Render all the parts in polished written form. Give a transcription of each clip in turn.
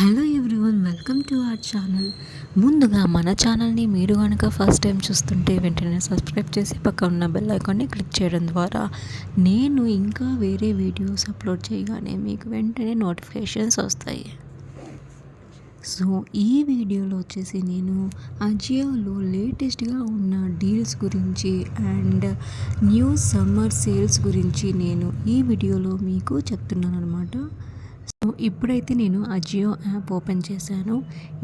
Hello everyone, welcome to our channel. ముందుగా మన ఛానల్ని మీరు కనుక ఫస్ట్ టైం చూస్తుంటే వెంటనే సబ్స్క్రైబ్ చేసి పక్కన ఉన్న బెల్ ఐకాన్ని క్లిక్ చేయడం ద్వారా నేను ఇంకా వేరే వీడియోస్ అప్లోడ్ చేయగానే మీకు వెంటనే నోటిఫికేషన్స్ వస్తాయి. సో ఈ వీడియోలో వచ్చేసి నేను అజియోలో లేటెస్ట్గా ఉన్న డీల్స్ గురించి అండ్ న్యూ సమ్మర్ సేల్స్ గురించి నేను ఈ వీడియోలో మీకు చెప్తున్నాను అనమాట. సో ఇప్పుడైతే నేను అజియో యాప్ ఓపెన్ చేశాను.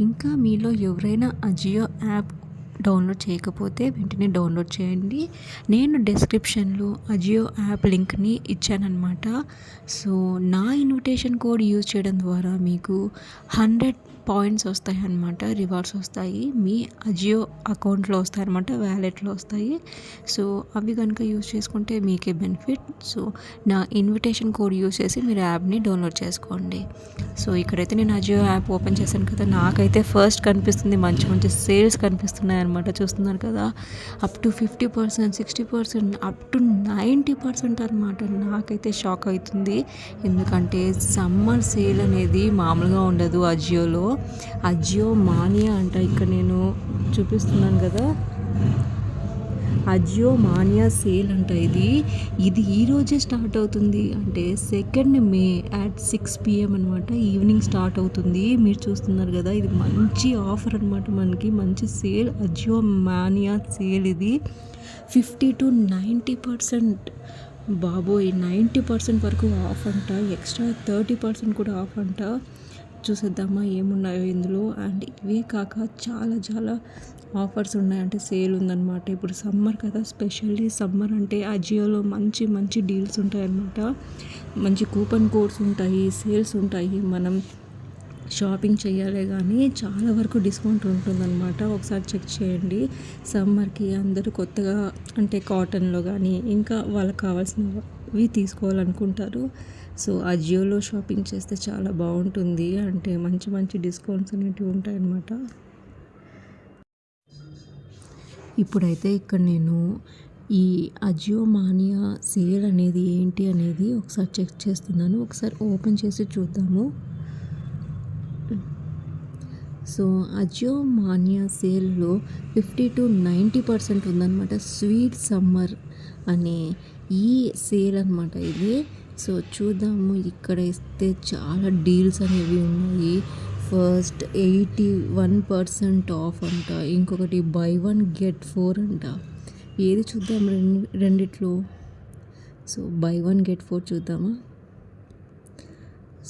ఇంకా మీలో ఎవరైనా అజియో యాప్ డౌన్లోడ్ చేయకపోతే వెంటనే డౌన్లోడ్ చేయండి. నేను డిస్క్రిప్షన్లో అజియో యాప్ లింక్ని ఇచ్చానమాట. సో నా ఇన్విటేషన్ కోడ్ యూజ్ చేయడం ద్వారా మీకు 100 పాయింట్స్ వస్తాయి అన్నమాట, రివార్డ్స్ వస్తాయి. మీ అజియో అకౌంట్లో వస్తాయి అన్నమాట, వ్యాలెట్లో వస్తాయి. సో అవి కనుక యూజ్ చేసుకుంటే మీకే బెనిఫిట్. సో నా ఇన్విటేషన్ కోడ్ యూజ్ చేసి మీరు యాప్ని డౌన్లోడ్ చేసుకోండి. సో ఇక్కడైతే నేను అజియో యాప్ ఓపెన్ చేశాను కదా, నాకైతే ఫస్ట్ కనిపిస్తుంది మంచి మంచి సేల్స్ కనిపిస్తున్నాయి అనమాట. చూస్తున్నారు కదా, అప్ టు 50%, 60%, అప్ టు 90% అనమాట. నాకైతే షాక్ అవుతుంది, ఎందుకంటే సమ్మర్ సేల్ అనేది మామూలుగా ఉండదు అజియోలో. అజియో మానియా అంట, ఇక్కడ నేను చూపిస్తున్నాను కదా, అజియో మానియా సేల్ అంట. ఇది ఈరోజే స్టార్ట్ అవుతుంది, అంటే 2 మే at 6 PM అనమాట. ఈవినింగ్ స్టార్ట్ అవుతుంది. మీరు చూస్తున్నారు కదా, ఇది మంచి ఆఫర్ అనమాట, మనకి మంచి సేల్. అజియో మానియా సేల్ ఇది 50 to 90%. బాబోయ్, 90% వరకు ఆఫ్ అంట, ఎక్స్ట్రా 30% కూడా ఆఫ్ అంట. చూసేద్దామా ఏమున్నాయో ఇందులో. అండ్ ఇవే కాక చాలా ఆఫర్స్ ఉన్నాయి, అంటే సేల్ ఉందన్నమాట. ఇప్పుడు సమ్మర్ కదా, స్పెషల్లీ సమ్మర్ అంటే అజియోలో మంచి మంచి డీల్స్ ఉంటాయి అన్నమాట. మంచి కూపన్ కోడ్స్ ఉంటాయి, సేల్స్ ఉంటాయి. మనం షాపింగ్ చేయాలి కానీ చాలా వరకు డిస్కౌంట్ ఉంటుందన్నమాట. ఒకసారి చెక్ చేయండి. సమ్మర్కి అందరూ కొత్తగా అంటే కాటన్లో కానీ ఇంకా వాళ్ళకి కావాల్సినవి తీసుకోవాలనుకుంటారు. సో అజియోలో షాపింగ్ చేస్తే చాలా బాగుంటుంది, అంటే మంచి మంచి డిస్కౌంట్స్ అనేటివి ఉంటాయన్నమాట. ఇప్పుడైతే ఇక్కడ నేను ఈ అజియో మానియా సేల్ అనేది ఏంటి అనేది ఒకసారి చెక్ చేస్తున్నాను. ఒకసారి ఓపెన్ చేసి చూద్దాము. సో అజియో మానియా సేల్లో 50 to 90% ఉందన్నమాట. స్వీట్ సమ్మర్ అనే ఈ సేల్ అనమాట ఇది. సో చూద్దాము, ఇక్కడ ఇస్తే చాలా డీల్స్ అనేవి ఉన్నాయి. ఫస్ట్ 81% ఆఫ్ అంట, ఇంకొకటి బై 1 get 4 అంట. ఏది చూద్దాం రెండిట్లో. సో బై 1 get 4 చూద్దామా.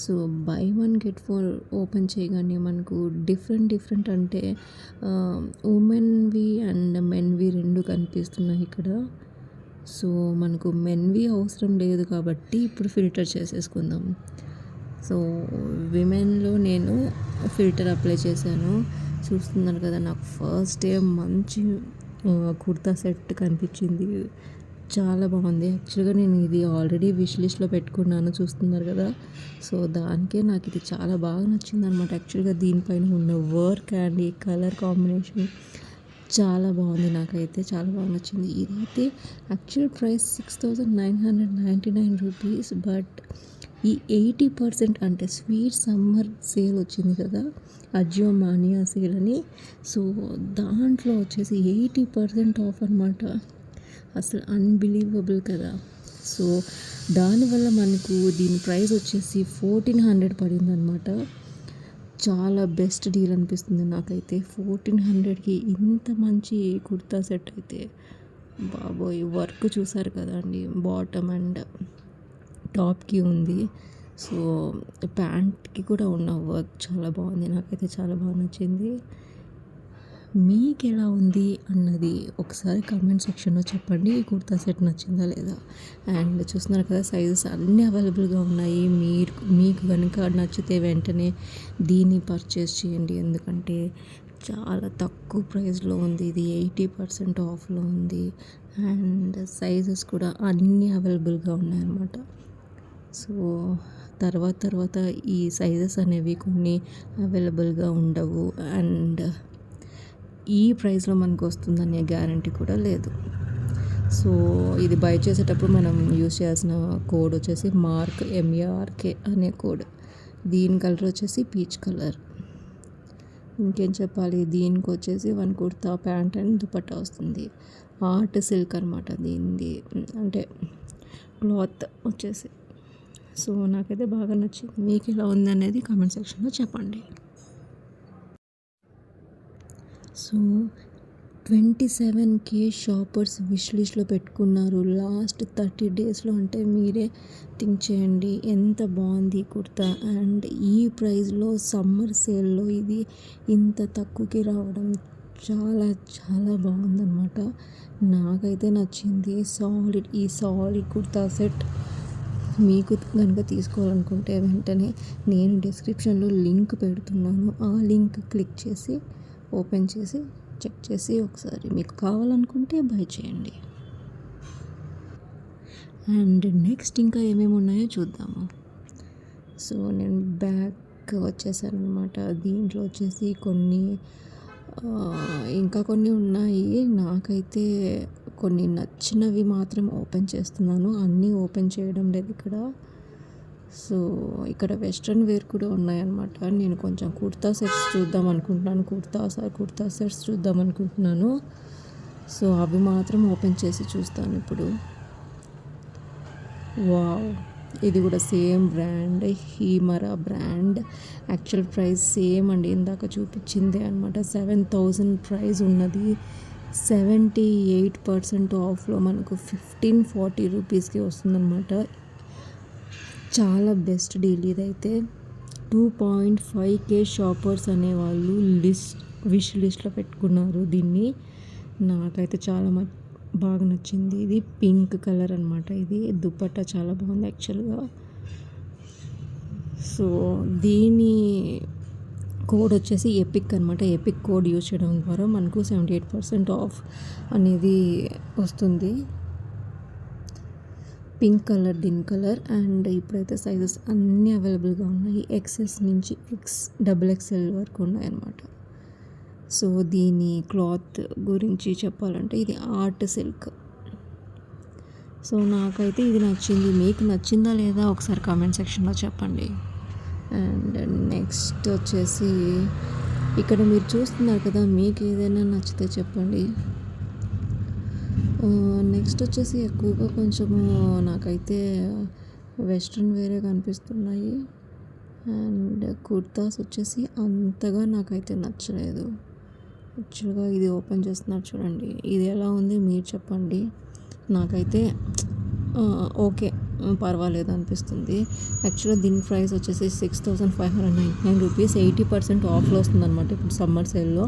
సో బై 1 get 4 ఓపెన్ చేయగానే మనకు డిఫరెంట్ అంటే ఉమెన్వి అండ్ మెన్వి రెండు కనిపిస్తున్నాయి ఇక్కడ. సో మనకు మెన్వి అవసరం లేదు కాబట్టి ఇప్పుడు ఫిల్టర్ చేసేసుకుందాం. సో విమెన్లో నేను ఫిల్టర్ అప్లై చేశాను. చూస్తున్నారు కదా, నాకు ఫస్ట్ డే మంచి కుర్తా సెట్ కనిపించింది, చాలా బాగుంది. యాక్చువల్గా నేను ఇది ఆల్రెడీ విష్ లిస్ట్లో పెట్టుకున్నాను, చూస్తున్నారు కదా. సో దానికే నాకు ఇది చాలా బాగా నచ్చింది అనమాట. యాక్చువల్గా దీనిపైన ఉన్న వర్క్ అండ్ ఈ కలర్ కాంబినేషన్ చాలా బాగుంది, నాకైతే చాలా బాగా నచ్చింది. ఇదైతే యాక్చువల్ ప్రైస్ 6,999 రూపీస్. బట్ ఈ 80% అంటే స్వీట్ సమ్మర్ సేల్ వచ్చింది కదా, అజియో మానియా సేల్ అని. సో దాంట్లో వచ్చేసి 80% ఆఫ్ అనమాట. అసలు అన్బిలీవబుల్ కదా. సో దానివల్ల మనకు దీని ప్రైస్ వచ్చేసి 1,400 పడింది అనమాట. చాలా బెస్ట్ డీల్ అనిపిస్తుంది నాకైతే. 1,400కి ఇంత మంచి కుర్తా సెట్ అయితే బాబోయ్. వర్క్ చూసారు కదా అండి, బాటమ్ అండ్ టాప్కి ఉంది. సో ప్యాంట్కి కూడా ఉన్న వర్క్ చాలా బాగుంది, నాకైతే చాలా బాగా నచ్చింది. మీకు ఎలా ఉంది అన్నది ఒకసారి కామెంట్ సెక్షన్లో చెప్పండి. ఈ కుర్తా సెట్ నచ్చిందా లేదా. అండ్ చూస్తున్నారు కదా, సైజెస్ అన్నీ అవైలబుల్గా ఉన్నాయి. మీకు కనుక నచ్చితే వెంటనే దీన్ని పర్చేస్ చేయండి, ఎందుకంటే చాలా తక్కువ ప్రైస్లో ఉంది. ఇది 80% ఆఫ్లో ఉంది. అండ్ సైజెస్ కూడా అన్నీ అవైలబుల్గా ఉన్నాయన్నమాట. సో తర్వాత ఈ సైజెస్ అనేవి కొన్ని అవైలబుల్గా ఉండవు, అండ్ ఈ ప్రైస్లో మనకు వస్తుందనే గ్యారంటీ కూడా లేదు. సో ఇది బై చేసేటప్పుడు మనం యూజ్ చేయాల్సిన కోడ్ వచ్చేసి మార్క్ MARK అనే కోడ్. దీని కలర్ వచ్చేసి పీచ్ కలర్. ఇంకేం చెప్పాలి, దీనికి వచ్చేసి 1 కుర్తా ప్యాంట్ అండ్ దుపట్టా వస్తుంది. ఆర్ట్ సిల్క్ అనమాట దీనిది, అంటే క్లాత్ వచ్చేసి. సో నాకైతే బాగా నచ్చింది. మీకు ఎలా ఉంది అనేది కామెంట్ సెక్షన్లో చెప్పండి. సో 27K షాపర్స్ విష్ లిస్ట్లో పెట్టుకున్నారు లాస్ట్ 30 డేస్లో. అంటే మీరే థింక్ చేయండి ఎంత బాగుంది కుర్తా. అండ్ ఈ ప్రైస్లో సమ్మర్ సేల్లో ఇది ఇంత తక్కువకి రావడం చాలా చాలా బాగుందన్నమాట. నాకైతే నచ్చింది. ఈ సాలిడ్ కుర్తా సెట్ మీకు కనుక తీసుకోవాలనుకుంటే వెంటనే నేను డిస్క్రిప్షన్లో లింక్ పెడుతున్నాను. ఆ లింక్ క్లిక్ చేసి ఓపెన్ చేసి చెక్ చేసి ఒకసారి మీకు కావాలనుకుంటే బై చేయండి. అండ్ నెక్స్ట్ ఇంకా ఏమేమి ఉన్నాయో చూద్దాము. సో నేను బ్యాక్ వచ్చేసాను అనమాట. దీంట్లో వచ్చేసి ఇంకా కొన్ని ఉన్నాయి. నాకైతే కొన్ని నచ్చినవి మాత్రం ఓపెన్ చేస్తున్నాను, అన్నీ ఓపెన్ చేయడం లేదు ఇక్కడ. సో ఇక్కడ వెస్ట్రన్ వేర్ కూడా ఉన్నాయన్నమాట. నేను కొంచెం కుర్తా సెట్స్ చూద్దాం అనుకుంటున్నాను, కుర్తా సెట్స్ చూద్దాం అనుకుంటున్నాను. సో అవి మాత్రం ఓపెన్ చేసి చూస్తాను ఇప్పుడు. వావ్, ఇది కూడా సేమ్ బ్రాండ్, హీమరా బ్రాండ్. యాక్చువల్ ప్రైస్ సేమ్ అండి, ఇందాక చూపించిందే అనమాట. 7,000 ప్రైస్ ఉన్నది. 78% ఆఫ్లో మనకు 1540 రూపీస్కి వస్తుందన్నమాట. చాలా బెస్ట్ డీల్ ఇదైతే. 2.5K షాపర్స్ అనేవాళ్ళు విష్ లిస్ట్లో పెట్టుకున్నారు దీన్ని. నాకైతే చాలా బాగా నచ్చింది. ఇది పింక్ కలర్ అనమాట. ఇది దుపట్టా చాలా బాగుంది యాక్చువల్గా. సో దీని కోడ్ వచ్చేసి ఎపిక్ అనమాట. ఎపిక్ కోడ్ యూజ్ చేయడం ద్వారా మనకు 78% ఆఫ్ అనేది వస్తుంది. పింక్ కలర్ దీని కలర్. అండ్ ఇప్పుడైతే సైజెస్ అన్నీ అవైలబుల్గా ఉన్నాయి. XS నుంచి XXL వరకు ఉన్నాయన్నమాట. సో దీని క్లాత్ గురించి చెప్పాలంటే ఇది ఆర్ట్ సిల్క్. సో నాకైతే ఇది నచ్చింది. మీకు నచ్చిందా లేదా ఒకసారి కామెంట్ సెక్షన్లో చెప్పండి. అండ్ నెక్స్ట్ వచ్చేసి ఇక్కడ మీరు చూస్తున్నారు కదా, మీకు ఏదైనా నచ్చితే చెప్పండి. నెక్స్ట్ వచ్చేసి ఎక్కువగా కొంచెము నాకైతే వెస్ట్రన్ వేరే కనిపిస్తున్నాయి. అండ్ కుర్తాస్ వచ్చేసి అంతగా నాకైతే నచ్చలేదు. యాక్చువల్గా ఇది ఓపెన్ చేస్తున్నారు చూడండి, ఇది ఎలా ఉంది మీరు చెప్పండి. నాకైతే ఓకే, పర్వాలేదు అనిపిస్తుంది. యాక్చువల్గా దీని ప్రైస్ వచ్చేసి 6,599 రూపీస్. 80% ఆఫ్లో వస్తుందన్నమాట ఇప్పుడు సమ్మర్ సేల్లో.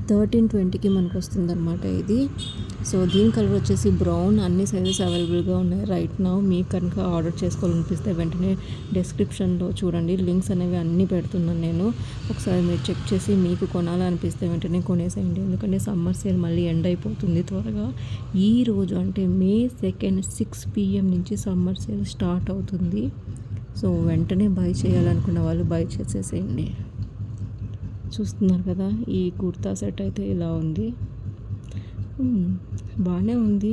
1320కి మనకు వస్తుందన్నమాట ఇది. సో దీని కలర్ వచ్చేసి బ్రౌన్. అన్ని సైజెస్ అవైలబుల్గా ఉన్నాయి రైట్ నౌ. మీకు కనుక ఆర్డర్ చేసుకోవాలనిపిస్తే వెంటనే డిస్క్రిప్షన్లో చూడండి, లింక్స్ అనేవి అన్నీ పెడుతున్నాను నేను. ఒకసారి మీరు చెక్ చేసి మీకు కొనాలనిపిస్తే వెంటనే కొనేసేయండి. ఎందుకంటే సమ్మర్ సేల్ మళ్ళీ ఎండ్ అయిపోతుంది త్వరగా. ఈ రోజు అంటే May 2 6 PM నుంచి సమ్మర్ సేల్ స్టార్ట్ అవుతుంది. సో వెంటనే బై చేయాలనుకున్న వాళ్ళు బై చేసేసేయండి. చూస్తున్నారు కదా, ఈ కుర్తా సెట్ అయితే ఇలా ఉంది. బాగానే ఉంది.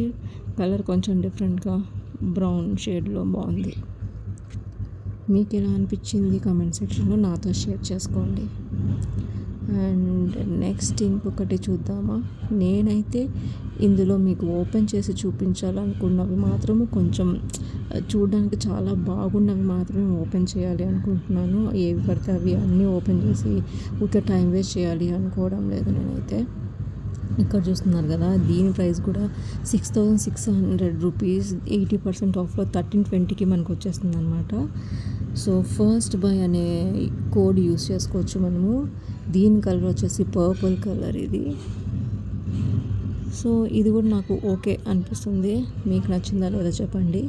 కలర్ కొంచెం డిఫరెంట్గా బ్రౌన్ షేడ్లో బాగుంది. మీకు ఎలా అనిపించింది కామెంట్ సెక్షన్లో నాతో షేర్ చేసుకోండి. అండ్ నెక్స్ట్ ఇంకొకటి చూద్దామా. నేనైతే ఇందులో మీకు ఓపెన్ చేసి చూపించాలనుకున్నవి మాత్రము కొంచెం చూడడానికి చాలా బాగున్నవి మాత్రమే ఓపెన్ చేయాలి అనుకుంటున్నాను. ఏవి పడితే అవి అన్నీ ఓపెన్ చేసి ఊరికే టైం వేస్ట్ చేయాలి అనుకోవడం లేదు నేనైతే. ఇక్కడ చూస్తున్నారు కదా, దీని ప్రైస్ కూడా 6,600 రూపీస్. 80% ఆఫ్లో 1320కి మనకు వచ్చేస్తుంది అనమాట. సో ఫస్ట్ బై అనే కోడ్ యూస్ చేసుకోవచ్చు మనము. దీని కలర్ వచ్చేసి పర్పుల్ కలర్ ఇది. సో ఇది కూడా నాకు ఓకే అనిపిస్తుంది. మీకు నచ్చిందా లేదా చెప్పండి.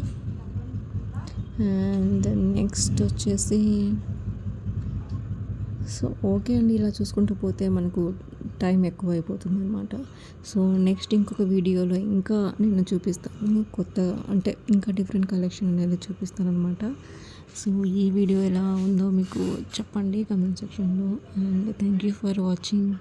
అండ్ నెక్స్ట్ వచ్చేసి సో ఓకే అండి, ఇలా చూసుకుంటూ పోతే మనకు టైం ఎక్కువ అయిపోతుంది అనమాట. సో నెక్స్ట్ ఇంకొక వీడియోలో ఇంకా నేను చూపిస్తాను కొత్త, అంటే ఇంకా డిఫరెంట్ కలెక్షన్ అనేది చూపిస్తాను అనమాట. సో ఈ వీడియో ఎలా ఉందో మీకు చెప్పండి కామెంట్ సెక్షన్లో. And thank you for watching.